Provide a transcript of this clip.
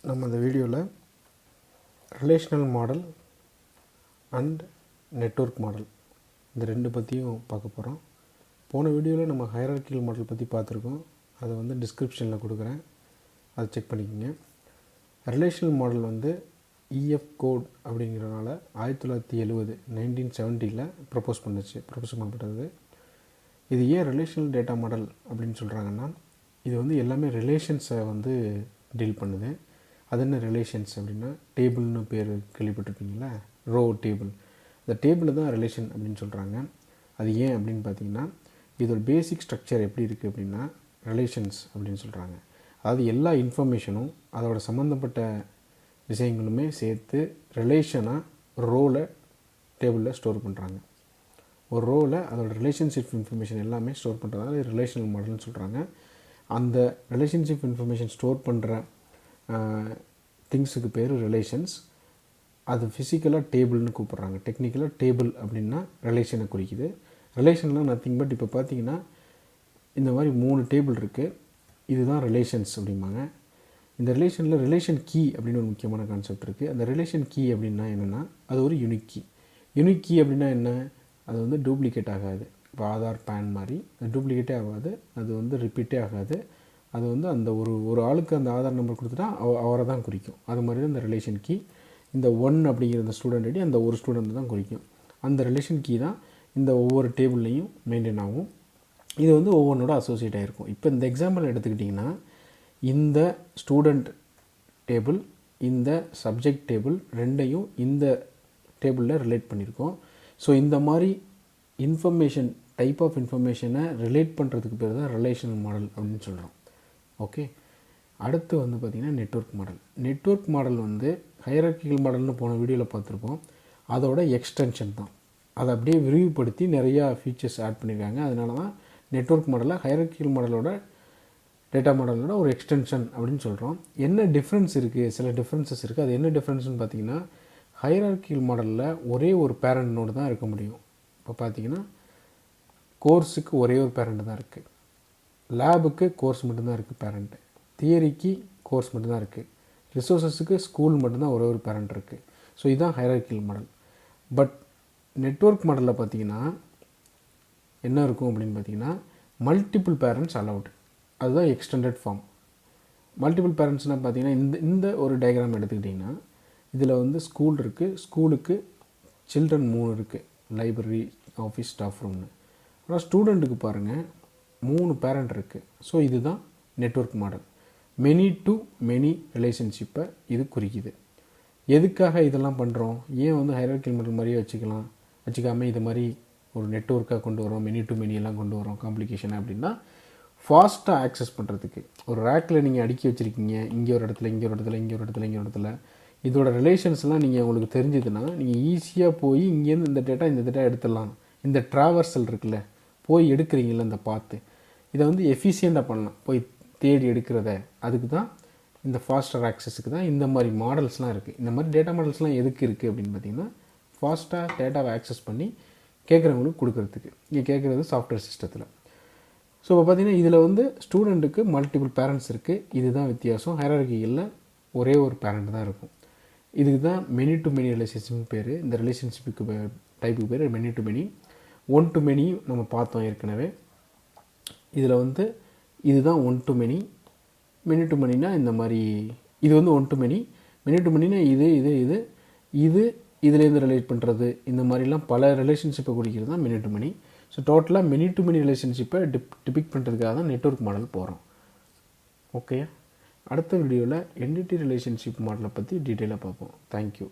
நம்ம இந்த வீடியோவில் relational model and network model இந்த ரெண்டு பற்றியும் பார்க்க போகிறோம். போன வீடியோவில் நம்ம ஹைரார்க்கியல் மாடல் பற்றி பார்த்துருக்கோம். அதை வந்து டிஸ்கிரிப்ஷனில் கொடுக்குறேன், அதை செக் பண்ணிக்கோங்க. ரிலேஷனல் மாடல் இஎஃப் கோட் அப்படிங்கிறனால 1970 1970 ப்ரப்போஸ் பண்ணப்பட்டது. இது ஏன் ரிலேஷனல் டேட்டா மாடல் அப்படின்னு சொல்கிறாங்கன்னா, இது எல்லாமே ரிலேஷன்ஸை டீல் பண்ணுது. அது என்ன ரிலேஷன்ஸ் அப்படின்னா, டேபிள்னு பேர் கேள்விப்பட்டிருப்பீங்களா, ரோ டேபிள். இந்த டேபிள் தான் ரிலேஷன் அப்படின்னு சொல்கிறாங்க. அது ஏன் அப்படின்னு பார்த்தீங்கன்னா, இதோட பேசிக் ஸ்ட்ரக்சர் எப்படி இருக்குது அப்படின்னா ரிலேஷன்ஸ் அப்படின்னு சொல்கிறாங்க. அதாவது எல்லா இன்ஃபர்மேஷனும் அதோட சம்மந்தப்பட்ட விஷயங்களுமே சேர்த்து ரிலேஷனாக ரோவில் டேபிளில் ஸ்டோர் பண்ணுறாங்க. ஒரு ரோவில் அதோட ரிலேஷன்ஷிப் இன்ஃபர்மேஷன் எல்லாமே ஸ்டோர் பண்ணுறதால ரிலேஷனல் மாடல்னு சொல்கிறாங்க. அந்த ரிலேஷன்ஷிப் இன்ஃபர்மேஷன் ஸ்டோர் பண்ணுற திங்ஸுக்கு பேர் ரிலேஷன்ஸ். அது ஃபிசிக்கலாக டேபிள்னு கூப்பிட்றாங்க. டெக்னிக்கலாக டேபிள் அப்படின்னா ரிலேஷனை குறிக்குது. ரிலேஷன்லாம் நத்திங் பட் இப்போ பார்த்தீங்கன்னா இந்த மாதிரி 3 டேபிள் இருக்குது. இதுதான் ரிலேஷன்ஸ் அப்படிம்பாங்க. இந்த ரிலேஷனில் ரிலேஷன் கீ அப்படின்னு ஒரு முக்கியமான கான்செப்ட் இருக்குது. அந்த ரிலேஷன் கீ அப்படின்னா என்னென்னா, அது ஒரு யூனிக் கீ. யூனிக் கீ அப்படின்னா என்ன, அது டூப்ளிகேட் ஆகாது. இப்போ ஆதார் பேன் மாதிரி அது டூப்ளிகேட்டே ஆகாது, அது ரிப்பீட்டே ஆகாது. அது அந்த ஒரு ஆளுக்கு அந்த ஆதார் நம்பர் கொடுத்துட்டா அவரை தான் குறிக்கும். அது மாதிரி தான் இந்த ரிலேஷன் கீ. இந்த 1 அப்படிங்கிற இந்த ஸ்டூடெண்ட் ஐடி அந்த ஒரு ஸ்டூடெண்ட் தான் குறிக்கும். அந்த ரிலேஷன் கீ தான் இந்த ஒவ்வொரு டேபிள்லையும் மெயின்டைன் ஆகும். இது ஒவ்வொன்றோட அசோசியேட் ஆகிருக்கும். இப்போ இந்த எக்ஸாம்பிள் எடுத்துக்கிட்டிங்கன்னா, இந்த ஸ்டூடெண்ட் டேபிள் இந்த சப்ஜெக்ட் டேபிள் ரெண்டையும் இந்த டேபிளில் ரிலேட் பண்ணியிருக்கோம். ஸோ இந்த மாதிரி இன்ஃபர்மேஷன் டைப் ஆஃப் இன்ஃபர்மேஷனை ரிலேட் பண்ணுறதுக்கு பேர் தான் ரிலேஷனல் மாடல் அப்படின்னு சொல்கிறோம். ஓகே, அடுத்து பார்த்திங்கன்னா நெட்வொர்க் மாடல். நெட்வொர்க் மாடல் ஹைரார்க்கியல் மாடல்னு போன வீடியோவில் பார்த்துருப்போம். அதோட எக்ஸ்டென்ஷன் தான். அதை அப்படியே விரிவுபடுத்தி நிறையா ஃபீச்சர்ஸ் ஆட் பண்ணியிருக்காங்க. அதனால தான் நெட்வொர்க் மாடலை ஹைரார்க்கியல் மாடலோட டேட்டா மாடலோட ஒரு எக்ஸ்டென்ஷன் அப்படின்னு சொல்கிறோம். என்ன டிஃப்ரென்ஸ் இருக்குது, சில டிஃப்ரென்சஸ் இருக்குது. அது என்ன டிஃப்ரென்ஸ்னு பார்த்தீங்கன்னா, ஹைரார்க்கியல் மாடலில் ஒரே ஒரு பேரண்ட் நோடு தான் இருக்க முடியும். இப்போ பார்த்தீங்கன்னா கோர்ஸுக்கு ஒரே ஒரு பேரண்ட் தான் இருக்குது. லேபுக்கு கோர்ஸ் மட்டும்தான் இருக்குது பேரண்ட்டு. தியரிக்கு கோர்ஸ் மட்டும்தான் இருக்குது. ரிசோர்ஸஸுக்கு ஸ்கூல் மட்டும்தான் ஒரே ஒரு பேரண்ட் இருக்குது. ஸோ இதுதான் ஹைரார்க்கியல் மாடல். பட் நெட்வொர்க் மாடலில் பார்த்தீங்கன்னா என்ன இருக்கும் அப்படின்னு பார்த்தீங்கன்னா, மல்டிபிள் பேரண்ட்ஸ் அலவுட். அதுதான் எக்ஸ்டெண்டட் ஃபார்ம். மல்டிபிள் பேரண்ட்ஸ்னால் பார்த்தீங்கன்னா இந்த ஒரு டயக்ராம் எடுத்துக்கிட்டிங்கன்னா, இதில் ஸ்கூல் இருக்குது. ஸ்கூலுக்கு சில்ட்ரன் 3 இருக்குது, லைப்ரரி, ஆஃபீஸ், ஸ்டாஃப் ரூம்னு. ஆனால் ஸ்டூடெண்ட்டுக்கு பாருங்கள் 3 பேரண்ட் இருக்குது. ஸோ இதுதான் network model. Many to many ரிலேஷன்ஷிப்பை இது குறிக்குது. எதுக்காக இதெல்லாம் பண்ணுறோம், ஏன் ஹைரார்க்கியல் மாடல் மாதிரியே வச்சுக்காமல் இது மாதிரி ஒரு நெட்வொர்க்காக கொண்டு வரோம், மெனி டு மெனி எல்லாம் கொண்டு வரோம் காம்ப்ளிகேஷன் அப்படின்னா, ஃபாஸ்ட்டாக ஆக்சஸ் பண்ணுறதுக்கு. ஒரு ரேக்கில் நீங்கள் அடுக்கி வச்சுருக்கீங்க, இங்கே ஒரு இடத்துல, இங்கே ஒரு இடத்துல, இங்கே ஒரு இடத்துல, இங்கே ஒரு இடத்துல. இதோட ரிலேஷன்ஸ்லாம் நீங்கள் உங்களுக்கு தெரிஞ்சதுன்னா நீங்கள் ஈஸியாக போய் இங்கேருந்து இந்த டேட்டா எடுத்துடலாம். இந்த ட்ராவர்சல் இருக்குல்ல, போய் எடுக்கிறீங்கள இந்த பார்த்து, இதை எஃபிஷியண்ட்டாக பண்ணலாம். போய் தேடி எடுக்கிறத, அதுக்கு தான் இந்த ஃபாஸ்டர் ஆக்சஸுக்கு தான் இந்த மாதிரி மாடல்ஸ்லாம் இருக்குது. இந்த மாதிரி டேட்டா மாடல்ஸ்லாம் எதுக்கு இருக்குது அப்படின்னு பார்த்தீங்கன்னா, ஃபாஸ்ட்டாக டேட்டாவை ஆக்சஸ் பண்ணி கேட்குறவங்களுக்கு கொடுக்குறதுக்கு. இங்கே கேட்குறது சாஃப்ட்வேர் சிஸ்டத்தில். ஸோ இப்போ பார்த்தீங்கன்னா இதில் ஸ்டூடெண்ட்டுக்கு மல்டிபிள் பேரண்ட்ஸ் இருக்குது. இதுதான் வித்தியாசம். ஹைரார்க்கியில் ஒரே ஒரு பேரண்ட் தான் இருக்கும். இதுக்கு தான் மெனி டு மெனி ரிலேஷன்ஷிப் பேர். இந்த ரிலேஷன்ஷிப்புக்கு டைப்புக்கு பேர் many to many. 1 to many நம்ம பார்த்தோம் ஏற்கனவே. இதில் இதுதான் 1 to many. மெனி டு மெனினா இந்த மாதிரி இது 1 to many. மெனி டு மெனினா இது இதுலேருந்து ரிலேட் பண்ணுறது, இந்த மாதிரிலாம் பல ரிலேஷன்ஷிப்பை குறிக்கிறது தான் மெனி டு மெனி. ஸோ டோட்டலாக மெனி டு மெனி ரிலேஷன்ஷிப்பை டிபிக்ட் பண்ணுறதுக்காக தான் நெட்வொர்க் மாடல் போகிறோம். ஓகே, அடுத்த வீடியோவில் என்டிட்டி ரிலேஷன்ஷிப் மாடலை பற்றி டீட்டெயிலாக பார்ப்போம். தேங்க்யூ.